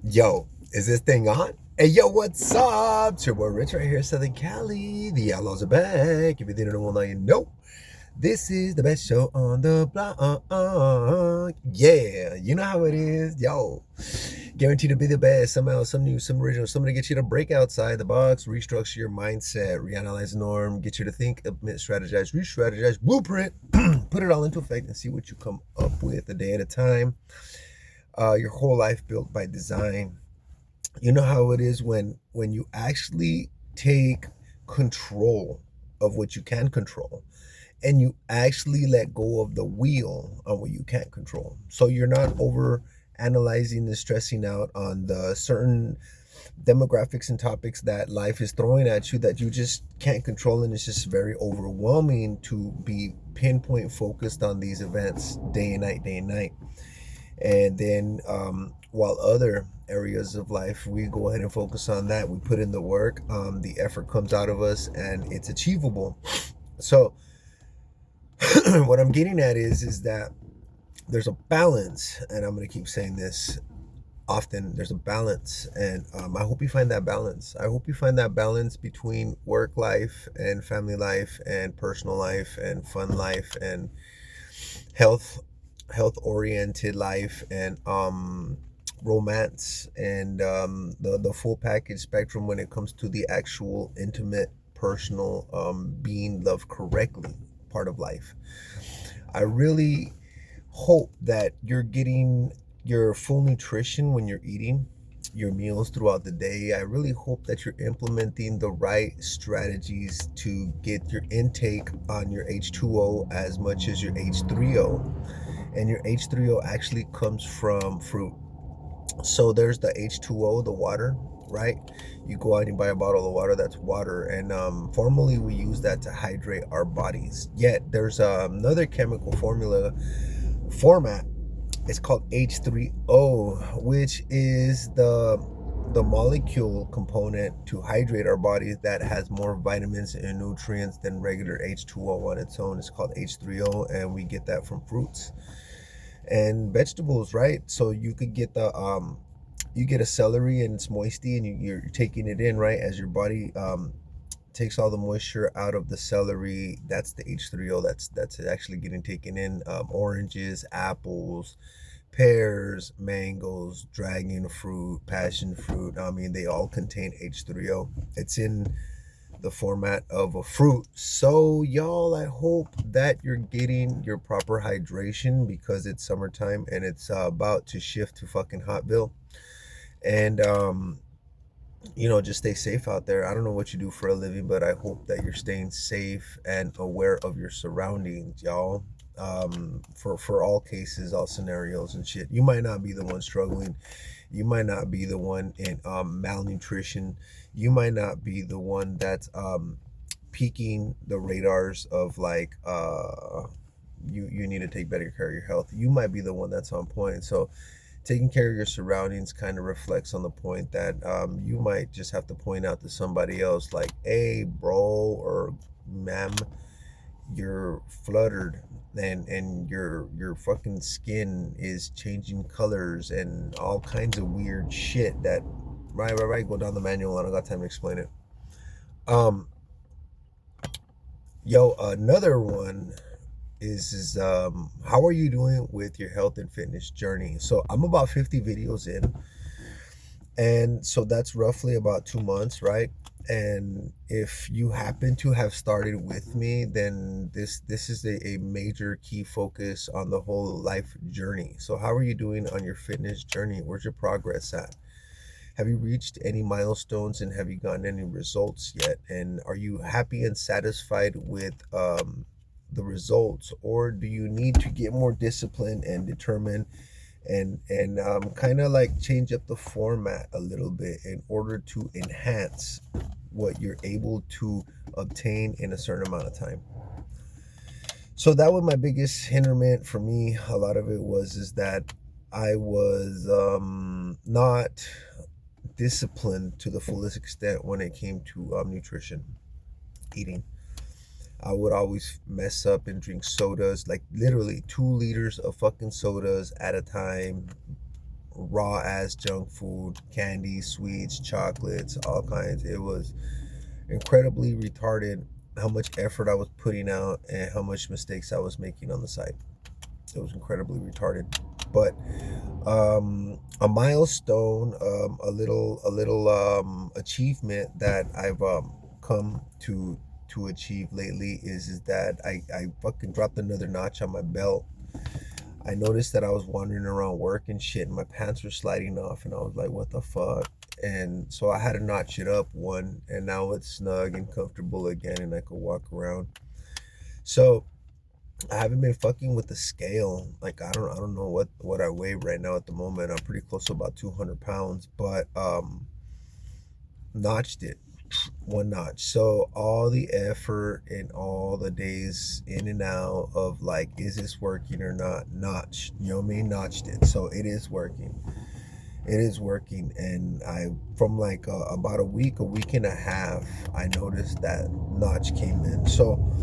Yo, is this thing on? Hey, yo, what's up? It's your boy Rich right here, Southern Cali. The Outlaws are back. If you didn't know, now you know. This is the best show on the block. Yeah, you know how it is. Yo, guaranteed to be the best. Somehow, some new, some original, something to get you to break outside the box, restructure your mindset, reanalyze the norm, get you to think, admit, strategize, re-strategize, blueprint, put it all into effect and see what you come up with a day at a time. Your whole life built by design. You know how it is when you actually take control of what you can control, and you actually let go of the wheel on what you can't control. So you're not over analyzing and stressing out on the certain demographics and topics that life is throwing at you that you just can't control, and it's just very overwhelming to be pinpoint focused on these events day and night. And then while other areas of life, we go ahead and focus on that, we put in the work, the effort comes out of us and it's achievable. So what I'm getting at is that there's a balance, and I'm going to keep saying this often. There's a balance, and I hope you find that balance. I hope you find that balance between work life and family life and personal life and fun life and health oriented life and romance and the full package spectrum when it comes to the actual intimate personal being loved correctly part of life. I really hope that you're getting your full nutrition when you're eating your meals throughout the day. I really hope that you're implementing the right strategies to get your intake on your H2O as much as your H3O. And your H3O actually comes from fruit. So there's the H2O, the water, right? You go out and you buy a bottle of water, that's water. And formerly we use that to hydrate our bodies. Yet there's another chemical format. It's called H3O, which is the molecule component to hydrate our bodies that has more vitamins and nutrients than regular H2O on its own. It's called H3O, and we get that from fruits and vegetables, right? So you could get the you get a celery and it's moisty, and you're taking it in, right, as your body takes all the moisture out of the celery. That's the H3O that's actually getting taken in. Oranges, apples, pears, mangoes, dragon fruit, passion fruit, I mean, they all contain H3O. It's in the format of a fruit. So, y'all, I hope that you're getting your proper hydration because it's summertime and it's about to shift to fucking Hotville. And, just stay safe out there. I don't know what you do for a living, but I hope that you're staying safe and aware of your surroundings, y'all. For all cases, all scenarios and shit. You might not be the one struggling. You might not be the one in malnutrition. You might not be the one that's peaking the radars of like you need to take better care of your health. You might be the one that's on point. So taking care of your surroundings kind of reflects on the point that you might just have to point out to somebody else, like, hey, bro or ma'am, you're fluttered, and your fucking skin is changing colors and all kinds of weird shit that right, go down the manual. I don't got time to explain it. um Another one is how are you doing with your health and fitness journey? So I'm about 50 videos in, and so that's roughly about 2 months, right? And if you happen to have started with me, then this is a major key focus on the whole life journey. So how are you doing on your fitness journey? Where's your progress at? Have you reached any milestones, and have you gotten any results yet? And are you happy and satisfied with the results, or do you need to get more disciplined and determined and kind of like change up the format a little bit in order to enhance what you're able to obtain in a certain amount of time? So that was my biggest hindrance for me. A lot of it was is that I was not disciplined to the fullest extent when it came to nutrition, eating. I would always mess up and drink sodas, like literally 2 liters of fucking sodas at a time, raw ass junk food, candy, sweets, chocolates, all kinds. It was incredibly retarded how much effort I was putting out and how much mistakes I was making on the side. It was incredibly retarded. But a milestone, a little achievement that I've come to achieve lately is that I fucking dropped another notch on my belt. I noticed that I was wandering around work and shit, and my pants were sliding off, and I was like, "What the fuck?" And so I had to notch it up one, and now it's snug and comfortable again, and I could walk around. So I haven't been fucking with the scale. Like I don't know what I weigh right now at the moment. I'm pretty close to about 200 pounds, but notched it one notch. So all the effort and all the days in and out of like, is this working or not? Notch, you know what I mean? Notched it. So it is working. It is working, and I from like about a week and a half, I noticed that notch came in. So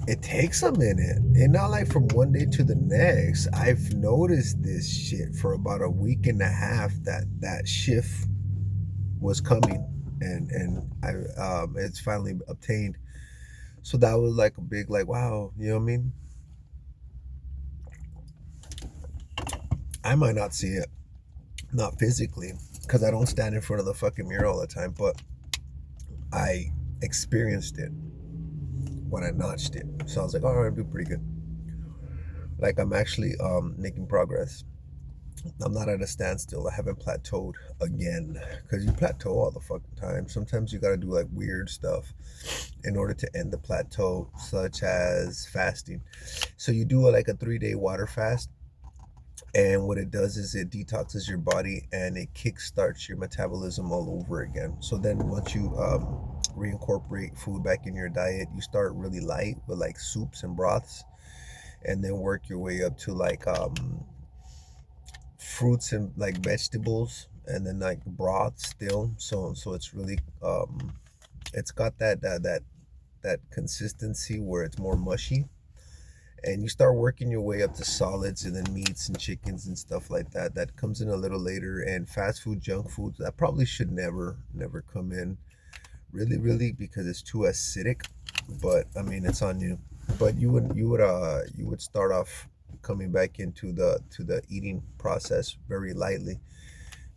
it takes a minute, and not like from one day to the next. I've noticed this shit for about a week and a half that that shift was coming, and I it's finally obtained. So that was like a big like wow, you know what I mean? I might not see it, not physically, because I don't stand in front of the fucking mirror all the time, but I experienced it when I notched it. So I was like, all right, I'm doing pretty good. Like I'm actually making progress. I'm not at a standstill. I haven't plateaued again because you plateau all the fucking time. Sometimes you gotta do like weird stuff in order to end the plateau, such as fasting. So you do like a 3 day water fast, and what it does is it detoxes your body and it kickstarts your metabolism all over again. So then once you reincorporate food back in your diet, you start really light with like soups and broths, and then work your way up to like fruits and like vegetables, and then like broth still. So it's really it's got that consistency where it's more mushy, and you start working your way up to solids and then meats and chickens and stuff like that. That comes in a little later. And fast food, junk food, that probably should never come in, really, because it's too acidic. But I mean, it's on you. But you would start off coming back into the eating process very lightly,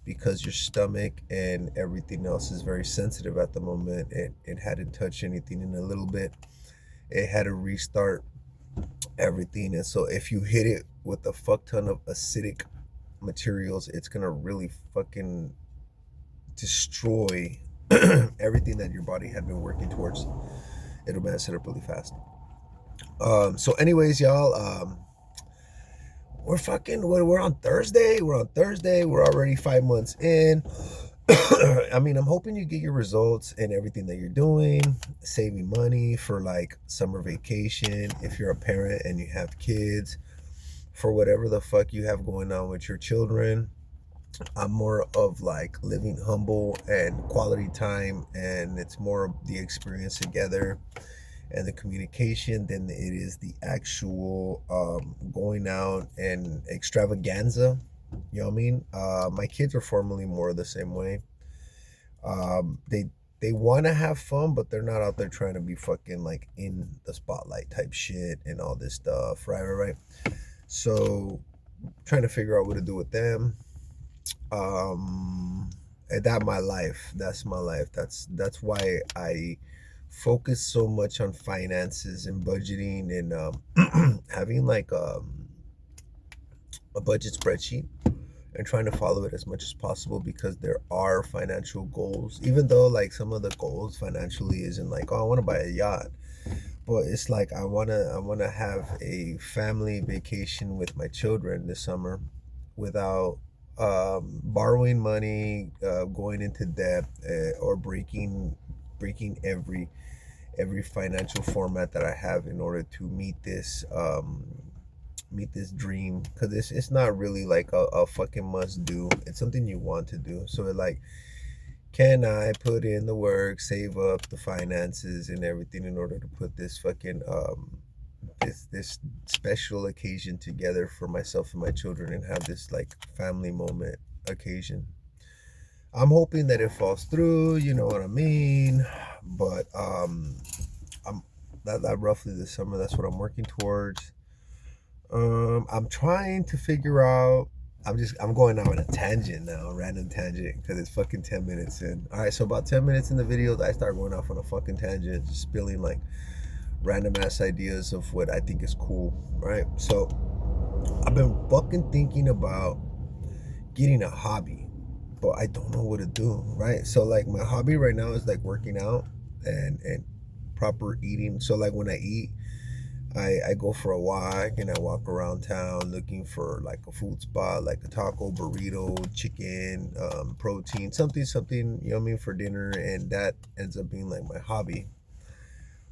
because your stomach and everything else is very sensitive at the moment. It hadn't touched anything in a little bit. It had to restart everything. And so if you hit it with a fuck ton of acidic materials, it's gonna really fucking destroy everything that your body had been working towards. It'll mess it up really fast. So anyways, y'all, we're on Thursday. We're already 5 months in. I mean, I'm hoping you get your results in everything that you're doing, saving money for like summer vacation if you're a parent and you have kids, for whatever the fuck you have going on with your children. I'm more of like living humble and quality time, and it's more of the experience together and the communication than it is the actual going out and extravaganza. You know what I mean? My kids are formally more the same way. They want to have fun, but they're not out there trying to be fucking like in the spotlight type shit and all this stuff. Right. So trying to figure out what to do with them. And that my life. That's my life. That's why I focus so much on finances and budgeting, and having like a budget spreadsheet and trying to follow it as much as possible, because there are financial goals. Even though like some of the goals financially isn't like, oh, I want to buy a yacht, but it's like I want to have a family vacation with my children this summer without borrowing money, going into debt, or breaking every financial format that I have in order to meet this dream, because it's not really like a fucking must do. It's something you want to do. So it like, can I put in the work, save up the finances and everything in order to put this fucking this special occasion together for myself and my children and have this like family moment occasion. I'm hoping that it falls through, you know what I mean? But I'm that roughly this summer, that's what I'm working towards. I'm trying to figure out. I'm going out on a tangent now, a random tangent, because it's fucking 10 minutes in. All right, so about 10 minutes in the video, I start going off on a fucking tangent, just spilling like random ass ideas of what I think is cool, right? So I've been fucking thinking about getting a hobby, but I don't know what to do, right? So like my hobby right now is like working out and proper eating. So like when I eat, I go for a walk and I walk around town looking for like a food spot, like a taco, burrito, chicken, protein, something, you know what I mean, for dinner. And that ends up being like my hobby.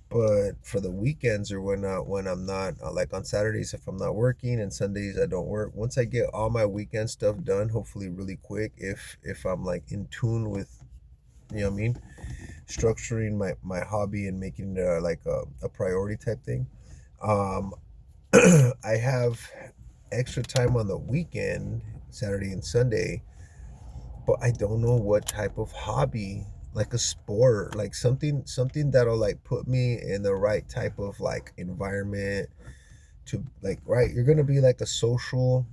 But for the weekends or when I'm not, like on Saturdays, if I'm not working and Sundays I don't work, once I get all my weekend stuff done, hopefully really quick, if I'm like in tune with, you know what I mean, structuring my hobby and making it like a priority type thing. Um, I have extra time on the weekend, Saturday and Sunday, but I don't know what type of hobby, like a sport, like something that'll like put me in the right type of like environment to like, right, you're gonna be like a social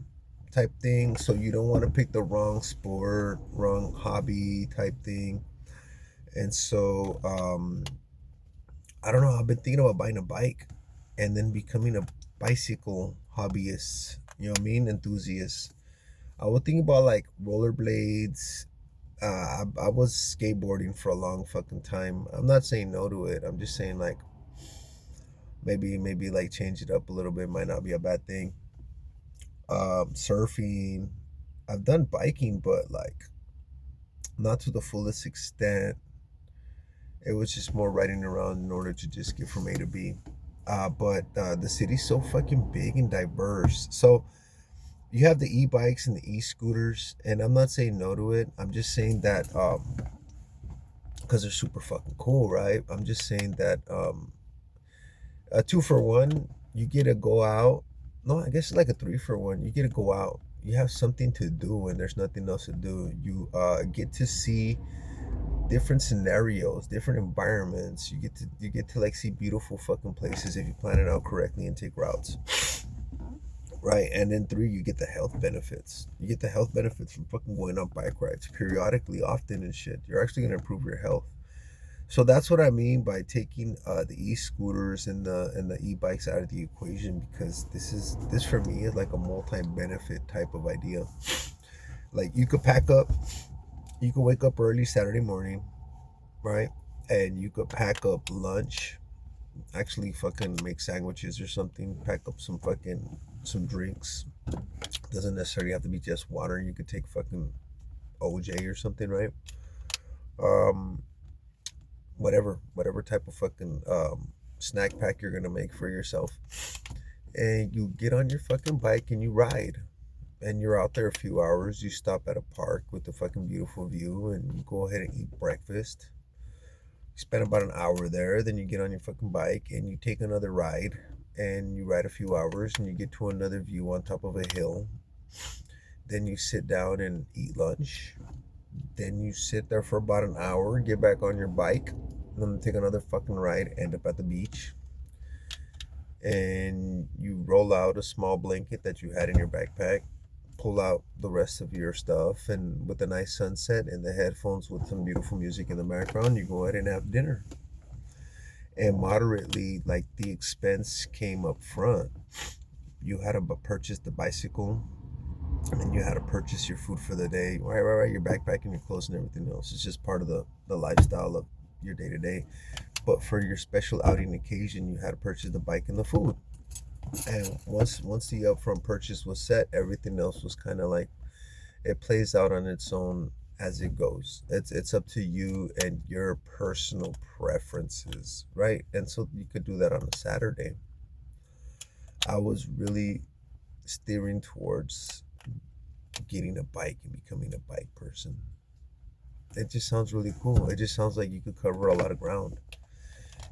type thing, so you don't want to pick the wrong sport, wrong hobby type thing. And so I don't know, I've been thinking about buying a bike and then becoming a bicycle hobbyist, you know what I mean, enthusiast. I was thinking about like rollerblades. I was skateboarding for a long fucking time. I'm not saying no to it. I'm just saying like maybe like change it up a little bit might not be a bad thing. Surfing. I've done biking, but like not to the fullest extent. It was just more riding around in order to just get from A to B. But the city's so fucking big and diverse. So you have the e-bikes and the e-scooters, and I'm not saying no to it. I'm just saying that because they're super fucking cool, right? I'm just saying that a 2 for 1, you get to go out. No, I guess it's like a 3 for 1. You get to go out. You have something to do when there's nothing else to do. You get to see different scenarios, different environments. You get to like see beautiful fucking places if you plan it out correctly and take routes. Right, and then 3, you get the health benefits. You get the health benefits from fucking going on bike rides periodically, often and shit. You're actually gonna improve your health. So that's what I mean by taking the e-scooters and the e-bikes out of the equation, because this for me is like a multi-benefit type of idea. Like you could pack up, you could wake up early Saturday morning, right, and you could pack up lunch, actually fucking make sandwiches or something, pack up some drinks. Doesn't necessarily have to be just water. You could take fucking OJ or something, right? Um, whatever type of fucking snack pack you're gonna make for yourself, and you get on your fucking bike and you ride, and you're out there a few hours. You stop at a park with a fucking beautiful view, and you go ahead and eat breakfast. You spend about an hour there, then you get on your fucking bike and you take another ride, and you ride a few hours, and you get to another view on top of a hill. Then you sit down and eat lunch. Then you sit there for about an hour, get back on your bike, then take another fucking ride, end up at the beach, and you roll out a small blanket that you had in your backpack, pull out the rest of your stuff, and with a nice sunset and the headphones with some beautiful music in the background, you go ahead and have dinner. And moderately, like the expense came up front. You had to purchase the bicycle, and you had to purchase your food for the day. Right. Your backpack and your clothes and everything else. It's just part of the lifestyle of your day to day. But for your special outing occasion, you had to purchase the bike and the food. And once the upfront purchase was set, everything else was kind of like it plays out on its own as it goes. It's up to you and your personal preferences, right? And so you could do that on a Saturday. I was really steering towards getting a bike and becoming a bike person. It just sounds really cool. It just sounds like you could cover a lot of ground.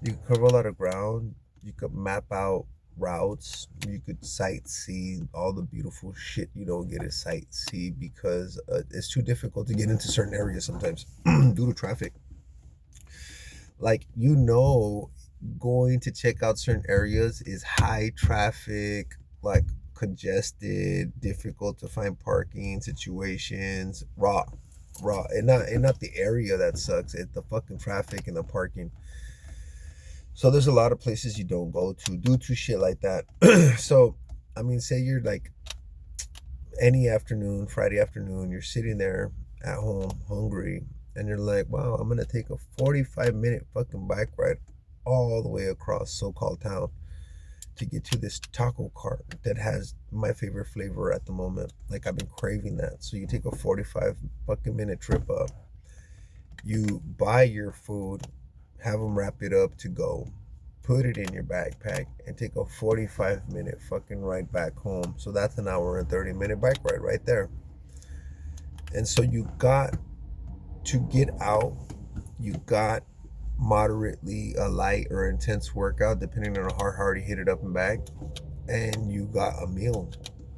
You could cover a lot of ground. You could map out routes. You could sightsee all the beautiful shit you don't get to sightsee because it's too difficult to get into certain areas sometimes due to traffic. Like, going to check out certain areas is high traffic, like congested, difficult to find parking situations, raw, and not the area that sucks. It's the fucking traffic and the parking. So there's a lot of places you don't go to due to shit like that. So, I mean, say you're like any afternoon, Friday afternoon, you're sitting there at home hungry, and you're like, wow, I'm gonna take a 45-minute fucking bike ride all the way across so-called town to get to this taco cart that has my favorite flavor at the moment. Like, I've been craving that. So you take a 45 fucking minute trip up, you buy your food, have them wrap it up to go, put it in your backpack, and take a 45-minute fucking ride back home. So that's an hour and 30-minute bike ride right there. And so you got to get out, you got moderately a light or intense workout, depending on how hard you hit it up and back, and you got a meal.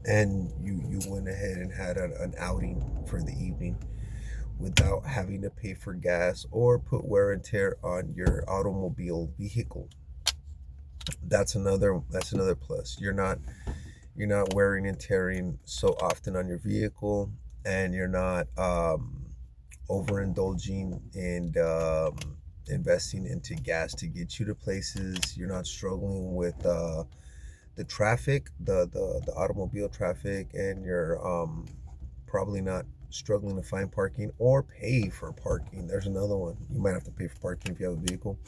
And you went ahead and had an outing for the evening without having to pay for gas or put wear and tear on your automobile vehicle. That's another plus. You're not wearing and tearing so often on your vehicle, and you're not overindulging and investing into gas to get you to places. You're not struggling with the traffic, the automobile traffic, and you're probably not struggling to find parking or pay for parking. There's another one. You might have to pay for parking if you have a vehicle.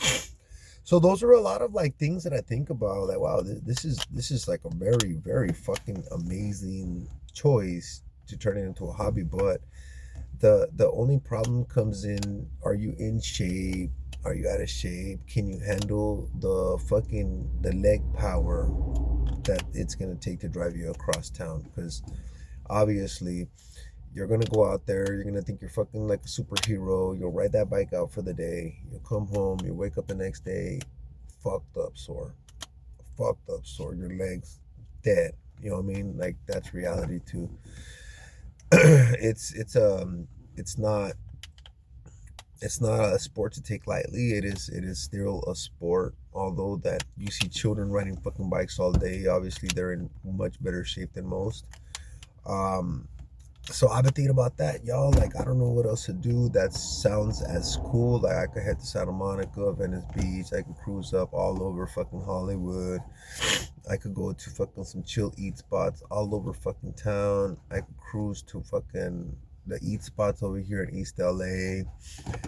So those are a lot of like things that I think about. Like, wow, this is like a very very fucking amazing choice to turn it into a hobby. But the only problem comes in: are you in shape? Are you out of shape? Can you handle the leg power that it's gonna take to drive you across town? Because obviously you're gonna go out there, you're gonna think you're fucking like a superhero, you'll ride that bike out for the day, you'll come home, you wake up the next day fucked up sore, your legs dead. You know what I mean? Like, that's reality too. It's not a sport to take lightly. It is still a sport, although that you see children riding fucking bikes all day. Obviously they're in much better shape than most. um so I've been thinking about that, y'all. Like, I don't know what else to do that sounds as cool. Like, I could head to Santa Monica, Venice Beach. I could cruise up all over fucking Hollywood. I could go to fucking some chill eat spots all over fucking town. I could cruise to fucking the eat spots over here in East LA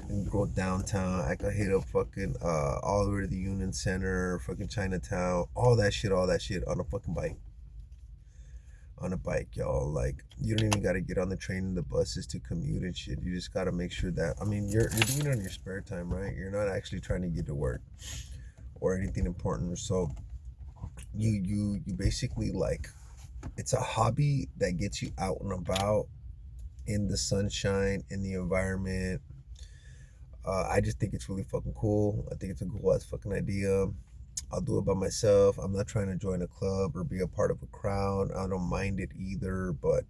and go downtown. I could hit up fucking all over the Union Center, fucking Chinatown, all that shit on a fucking bike. On a bike, y'all. Like, you don't even got to get on the train and the buses to commute and shit. You just got to make sure that, I mean, you're doing it on your spare time, right? You're not actually trying to get to work or anything important. So you basically, like, it's a hobby that gets you out and about in the sunshine, in the environment. I just think it's really fucking cool. I think it's a cool ass fucking idea. I'll do it by myself. I'm not trying to join a club or be a part of a crowd. I don't mind it either, but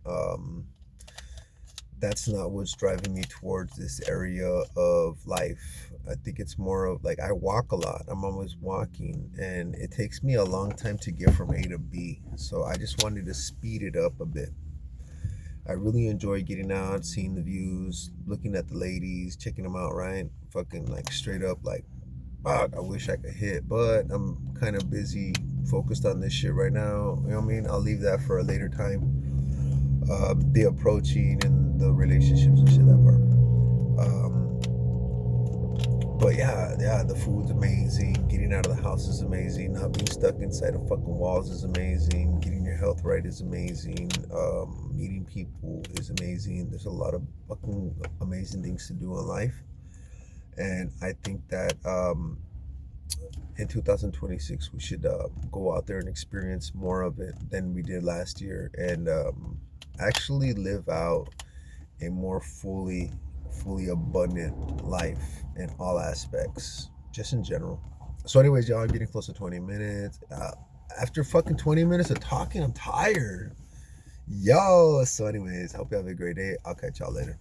that's not what's driving me towards this area of life. I think it's more of like, I walk a lot. I'm always walking, and it takes me a long time to get from A to B. So I just wanted to speed it up a bit. I really enjoy getting out, seeing the views, looking at the ladies, checking them out, right? Fucking like straight up, like, fuck, I wish I could hit, but I'm kind of busy, focused on this shit right now. You know what I mean? I'll leave that for a later time. The approaching and the relationships and shit, that part. But yeah, the food's amazing. Getting out of the house is amazing. Not being stuck inside of fucking walls is amazing. Getting your health right is amazing. Meeting people is amazing. There's a lot of fucking amazing things to do in life. And I think that in 2026 we should go out there and experience more of it than we did last year, and actually live out a more fully abundant life in all aspects, just in general. So anyways, y'all, I'm getting close to 20 minutes. after fucking 20 minutes of talking, I'm tired. Yo, so anyways, hope you have a great day. I'll catch y'all later.